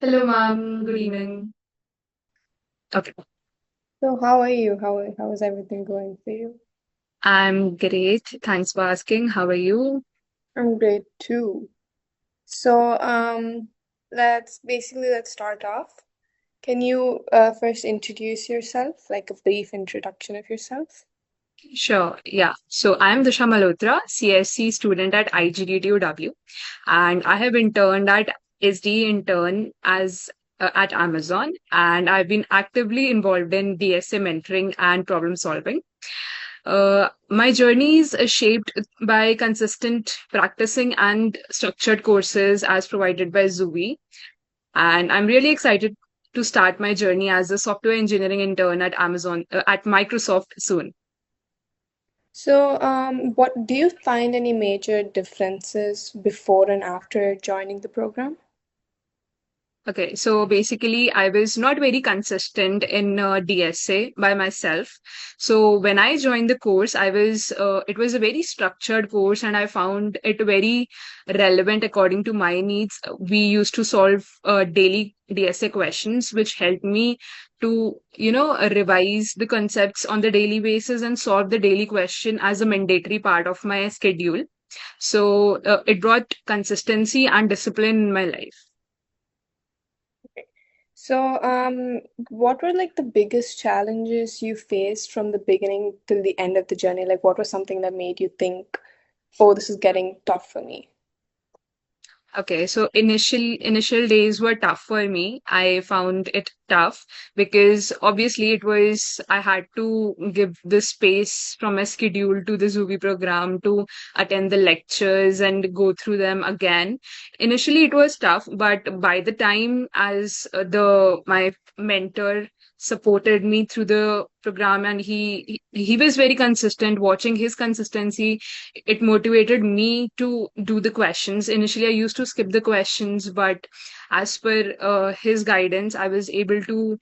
Hello, ma'am. Good evening. Okay. So how are you? How is everything going for you? I'm great. Thanks for asking. How are you? I'm great too. So let's start off. Can you first introduce yourself, like a brief introduction of yourself? Sure. Yeah. So I'm Disha Malhotra, CSC student at IGDTUW, and I have interned at SD intern as at Amazon, and I've been actively involved in DSA mentoring and problem solving. My journey is shaped by consistent practicing and structured courses as provided by Zuvy. And I'm really excited to start my journey as a software engineering intern at at Microsoft soon. So what do you find any major differences before and after joining the program? Okay, so basically, I was not very consistent in DSA by myself. So when I joined the course, it was a very structured course, and I found it very relevant according to my needs. We used to solve daily DSA questions, which helped me to, revise the concepts on the daily basis and solve the daily question as a mandatory part of my schedule. So it brought consistency and discipline in my life. So what were like the biggest challenges you faced from the beginning till the end of the journey? Like what was something that made you think, oh, this is getting tough for me? Okay, so initial days were tough for me. I found it tough because obviously I had to give the space from a schedule to the Zuvy program to attend the lectures and go through them again. Initially it was tough, but by the time as the my mentor supported me through the program, and he was very consistent. Watching his consistency, it motivated me to do the questions. Initially, I used to skip the questions, but as per his guidance, I was able to,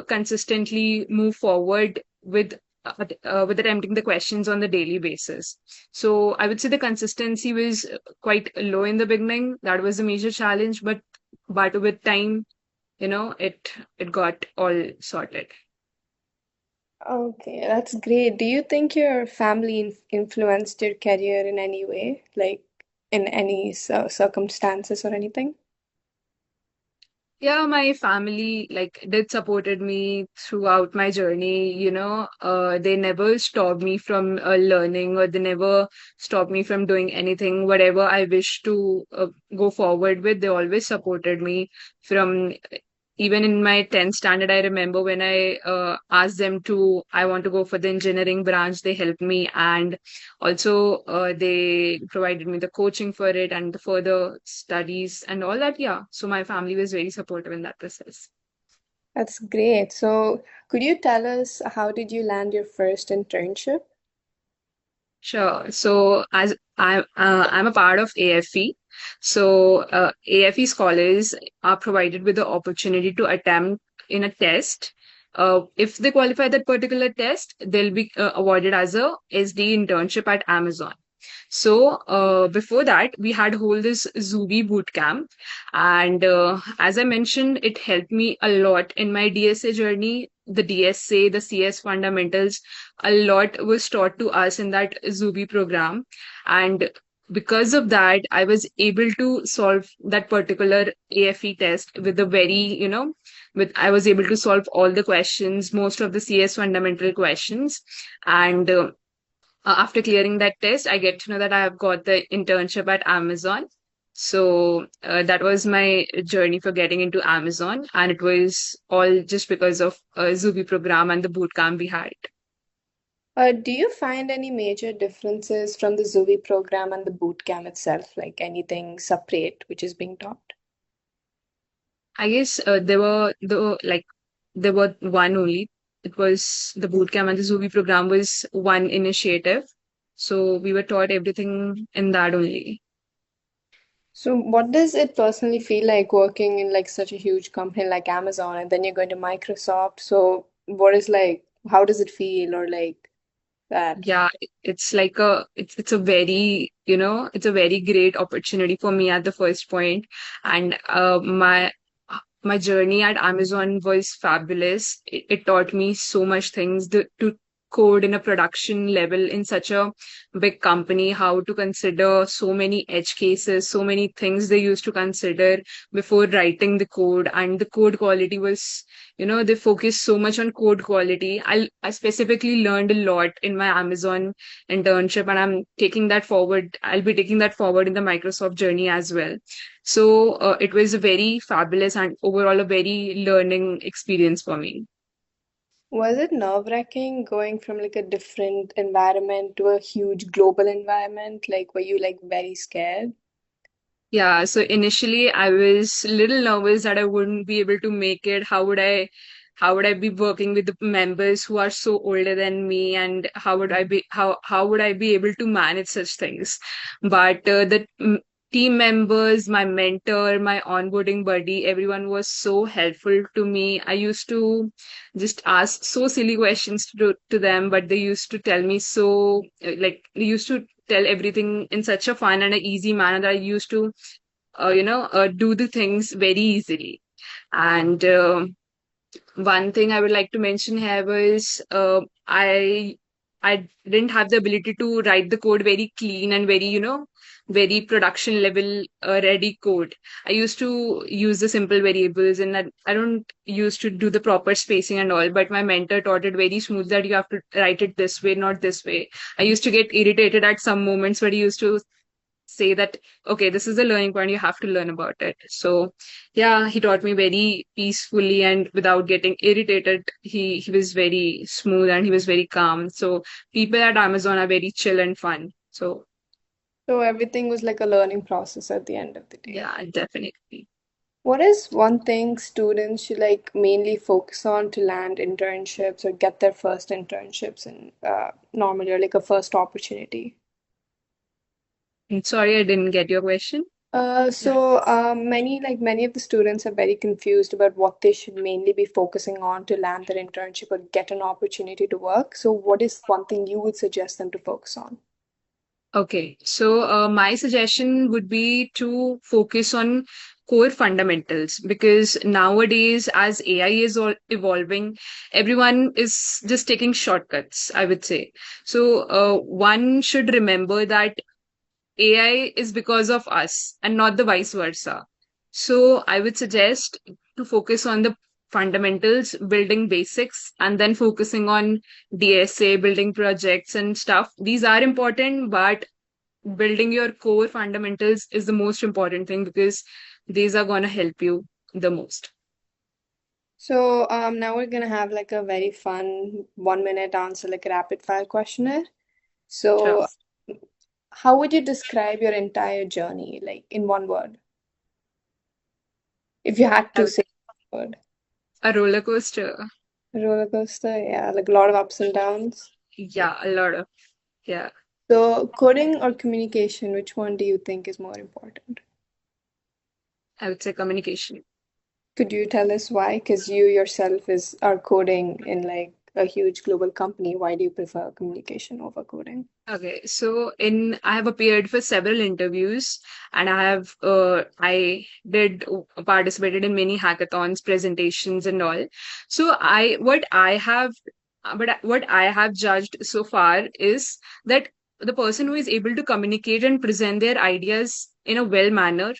consistently move forward with attempting the questions on the daily basis. So I would say the consistency was quite low in the beginning. That was a major challenge, but with time, it got all sorted. Okay, that's great. Do you think your family influenced your career in any way, like in any circumstances or anything? Yeah, my family like did supported me throughout my journey. They never stopped me from learning, or they never stopped me from doing anything. Whatever I wish to go forward with, they always supported me from even in my 10th standard. I remember when I asked them to, I want to go for the engineering branch, they helped me. And also, they provided me the coaching for it and the further studies and all that. Yeah. So my family was very supportive in that process. That's great. So, could you tell us how did you land your first internship? Sure. So as I'm a part of AFE. So AFE scholars are provided with the opportunity to attempt in a test. If they qualify that particular test, they'll be awarded as a SD internship at Amazon. So before that, we had hold this Zuvy boot camp, and as I mentioned, it helped me a lot in my DSA journey. The DSA, the CS fundamentals, a lot was taught to us in that Zuvy program, and because of that, I was able to solve that particular AFE test with a very, with I was able to solve all the questions, most of the CS fundamental questions, and after clearing that test, I get to know that I have got the internship at Amazon. So that was my journey for getting into Amazon, and it was all just because of Zuby program and the boot camp we had. Do you find any major differences from the Zuvy program and the boot camp itself, like anything separate which is being taught? I guess there were one only. It was the boot camp, and the Zuby program was one initiative. So we were taught everything in that only. So, what does it personally feel like working in like such a huge company like Amazon, and then you're going to Microsoft? So, what is like, how does it feel, or like that? Yeah, it's like it's a very, it's a very great opportunity for me at the first point. And my my journey at Amazon was fabulous. It taught me so much things to code in a production level in such a big company, how to consider so many edge cases, so many things they used to consider before writing the code. And the code quality was, they focused so much on code quality. I specifically learned a lot in my Amazon internship, and I'm taking that forward. I'll be taking that forward in the Microsoft journey as well. So it was a very fabulous and overall a very learning experience for me. Was it nerve-wracking going from like a different environment to a huge global environment? Like, were you like very scared? Yeah, so initially I was a little nervous that I wouldn't be able to make it. How would I be working with the members who are so older than me, and how would I be able to manage such things? But the team members, my mentor, my onboarding buddy, everyone was so helpful to me. I used to just ask so silly questions to them, but they used to tell me like they used to tell everything in such a fun and a easy manner that I used to do the things very easily. And one thing I would like to mention here was I didn't have the ability to write the code very clean and very, very production level ready code. I used to use the simple variables, and I don't used to do the proper spacing and all, but my mentor taught it very smooth that you have to write it this way, not this way. I used to get irritated at some moments where he used to say that, okay, this is the learning point, you have to learn about it. So yeah, he taught me very peacefully and without getting irritated. He was very smooth and he was very calm. So people at Amazon are very chill and fun. So So everything was like a learning process at the end of the day. yeah, definitely. What is one thing students should like mainly focus on to land internships or get their first internships in normally or like a first opportunity? Sorry, I didn't get your question. Many of the students are very confused about what they should mainly be focusing on to land their internship or get an opportunity to work. So, what is one thing you would suggest them to focus on? Okay, so my suggestion would be to focus on core fundamentals, because nowadays, as AI is all evolving, everyone is just taking shortcuts, I would say. So one should remember that AI is because of us and not the vice versa. So I would suggest to focus on the fundamentals, building basics, and then focusing on DSA, building projects and stuff. These are important, but building your core fundamentals is the most important thing, because these are going to help you the most. So, now we're gonna have like a very fun 1 minute answer, like a rapid fire questionnaire. Sure. So, how would you describe your entire journey, like in one word? If you had I to would, say one word. a roller coaster. Roller coaster, yeah, like a lot of ups and downs. Yeah, a lot of, yeah, So, coding or communication, which one do you think is more important? I would say communication. Could you tell us why? Because you yourself is are coding in like a huge global company. Why do you prefer communication over coding? Okay, so in I have appeared for several interviews, and I did participated in many hackathons, presentations, and all. So what I have judged so far is that the person who is able to communicate and present their ideas in a well manner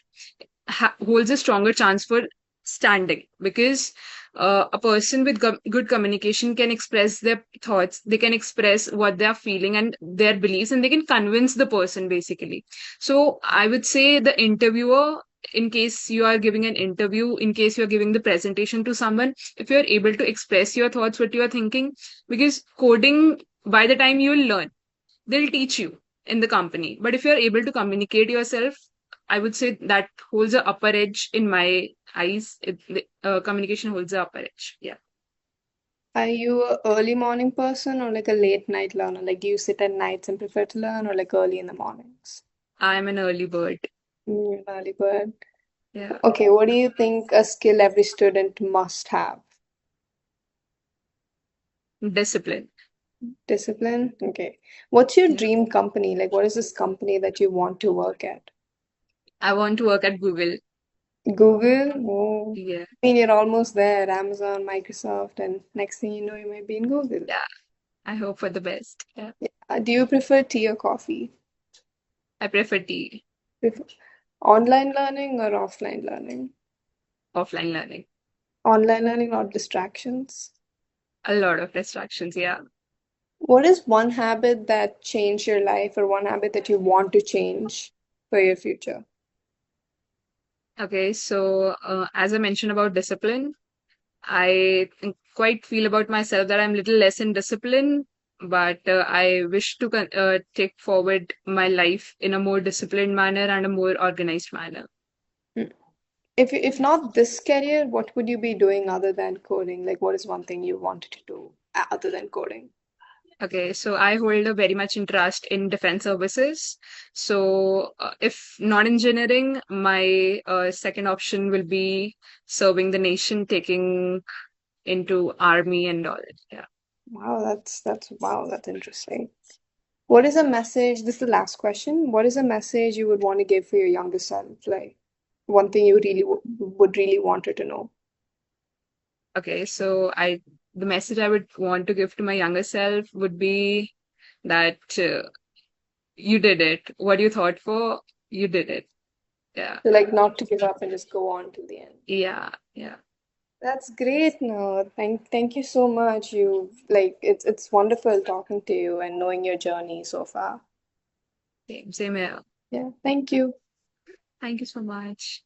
holds a stronger chance for standing, because a person with good communication can express their thoughts, they can express what they are feeling and their beliefs, and they can convince the person basically. So I would say the interviewer, in case you are giving an interview, in case you are giving the presentation to someone, if you are able to express your thoughts, what you are thinking, because coding, by the time you will learn, they'll teach you in the company. But if you're able to communicate yourself, I would say that holds a upper edge in my eyes. Communication holds a upper edge. Yeah, Are you a early morning person or like a late night learner? Like, do you sit at nights and prefer to learn or like early in the mornings? I'm an early bird. Early bird. Yeah, Okay, what do you think a skill every student must have? discipline. Discipline? Okay. What's your Yeah, dream company? Like, what is this company that you want to work at? I want to work at Google. Google? Oh, Yeah, I mean, you're almost there. Amazon, Microsoft, and next thing you know, you might be in Google. yeah. I hope for the best. Yeah. Yeah. Do you prefer tea or coffee? I prefer tea, Prefer online learning or offline learning? offline learning. Online learning or distractions? A lot of distractions, yeah. What is one habit that changed your life or one habit that you want to change for your future? Okay, so as I mentioned about discipline, quite feel about myself that I'm little less in discipline, but I wish to take forward my life in a more disciplined manner and a more organized manner. Hmm. If not this career, what would you be doing other than coding? Like, what is one thing you wanted to do other than coding? Okay, so I hold a very much interest in defense services. So if not engineering, my second option will be serving the nation, taking into army and all. Yeah. Wow, that's interesting. What is a message? This is the last question. What is a message you would want to give for your younger self? Like one thing you really would really want her to know. Okay, so the message I would want to give to my younger self would be that you did it. What you thought for, you did it. Yeah. So like not to give up and just go on till the end. Yeah. Yeah. That's great. No, thank you so much. You like it's wonderful talking to you and knowing your journey so far. Same here. Yeah, thank you. Thank you so much.